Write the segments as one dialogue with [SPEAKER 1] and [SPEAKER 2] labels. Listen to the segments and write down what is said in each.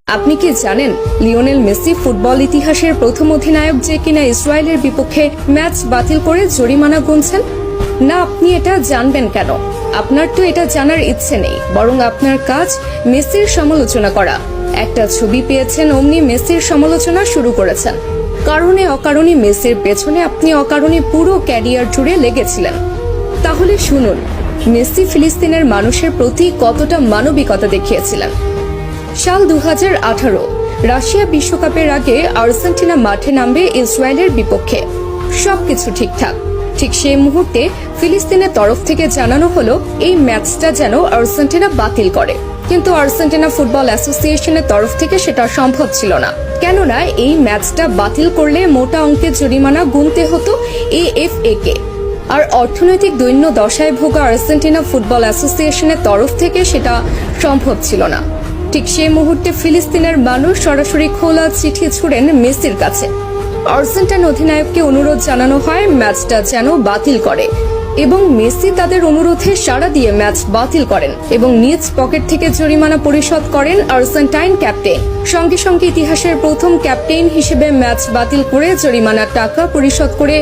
[SPEAKER 1] আপনি কি জানেন লিওনেল মেসি ফুটবল ইতিহাসের প্রথম অধিনায়ক যে কিনা ইসরায়েলের বিপক্ষে ম্যাচ বাতিল করে জরিমানা গুনছেন? না, আপনি এটা জানবেন কেন? আপনার তো এটা জানার ইচ্ছে নেই, বরং আপনার কাজ মেসির সমালোচনা করা। একটা ছবি পেয়েছেন, অমনি মেসির সমালোচনা শুরু করেছেন। কারণে অকারণে মেসির পেছনে আপনি অকারণে পুরো ক্যারিয়ার জুড়ে লেগেছিলেন। তাহলে শুনুন, মেসি ফিলিস্তিনের মানুষের প্রতি কতটা মানবিকতা দেখিয়েছিলেন। সাল 2018 রাশিয়া বিশ্বকাপের আগে আর্জেন্টিনা মাঠে নামবে ইসরায়েলের বিপক্ষে। সবকিছু ঠিকঠাক। ঠিক সেই মুহূর্তে ফিলিস্তিনের তরফ থেকে জানানো হলো এই ম্যাচটা যেন আর্জেন্টিনা বাতিল করে। কিন্তু আর্জেন্টিনা ফুটবল অ্যাসোসিয়েশনের তরফ থেকে সেটা সম্ভব ছিল না, কেননা এই ম্যাচটা বাতিল করলে মোটা অঙ্কের জরিমানা গুনতে হতো এএফএ কে। আর অর্থনৈতিক দৈন্য দশায় ভোগা আর্জেন্টিনা ফুটবল অ্যাসোসিয়েশনের তরফ থেকে সেটা সম্ভব ছিল না। ঠিক সেই মুহূর্তে ফিলিস্তিনের মানুষ সরাসরি খোলা চিঠি ছুড়েন মেসির কাছে। আর্জেন্টাইন অধিনায়ককে অনুরোধ জানানো হয় ম্যাচটা যেন বাতিল করে, এবং মেসি তাদের অনুরোধে সাড়া দিয়ে ম্যাচ বাতিল করেন এবং নিজ পকেট থেকে জরিমানা পরিশোধ করেন আর্জেন্টাইন ক্যাপ্টেন। সঙ্গে সঙ্গে ইতিহাসের প্রথম ক্যাপ্টেন হিসেবে ম্যাচ বাতিল করে জরিমানার টাকা পরিশোধ করে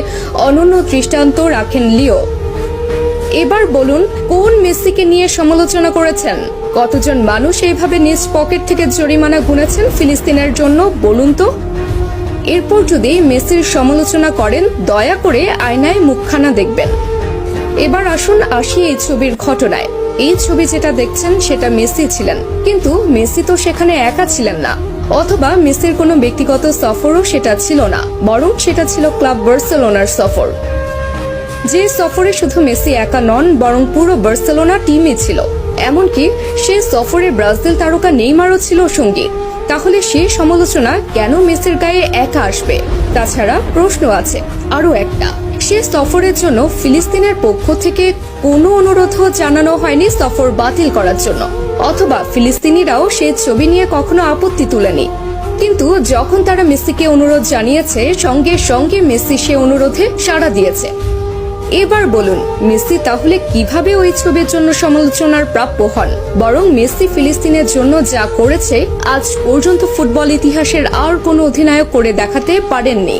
[SPEAKER 1] অনন্য দৃষ্টান্ত রাখেন লিও। এবার বলুন, কোন মেসিকে নিয়ে সমালোচনা করেছেন? কতজন মানুষ এইভাবে নিজ পকেট থেকে জরিমানা গুনেছেন ফিলিস্তিনের জন্য, বলুন তো? এরপর যদি মেসির সমালোচনা করেন, দয়া করে আয়নায় মুখখানা দেখবেন। এবার আসি এই ছবির ঘটনায়। এই ছবি যেটা দেখছেন সেটা মেসি ছিলেন, কিন্তু মেসি তো সেখানে একা ছিলেন না, অথবা মেসির কোনো ব্যক্তিগত সফরও সেটা ছিল না, বরং সেটা ছিল ক্লাব বার্সেলোনার সফর। যে সফরে শুধু মেসি একা নন, বরং পুরো বার্সেলোনা টিমই ছিল। এমনকি সেই সফরে ব্রাজিল তারকা নেইমারও ছিল সঙ্গী। তাহলে সেই সমালোচনা কেন মেসির গায়ে একা আসবে? তাছাড়া প্রশ্ন আছে আরো একটা, সে সফরের জন্য ফিলিস্তিনের পক্ষ থেকে কোনো অনুরোধও জানানো হয়নি সফর বাতিল করার জন্য, অথবা ফিলিস্তিনিরাও সেই ছবি নিয়ে কখনো আপত্তি তুলেনি। কিন্তু যখন তারা মেসিকে অনুরোধ জানিয়েছে, সঙ্গে সঙ্গে মেসি সে অনুরোধে সাড়া দিয়েছে। এবার বলুন, মেসি তাহলে কিভাবে ওই ছবির জন্য সমালোচনার প্রাপ্য হন? বরং মেসি ফিলিস্তিনের জন্য যা করেছে আজ পর্যন্ত ফুটবল ইতিহাসের আর কোনো অধিনায়ক করে দেখাতে পারেননি।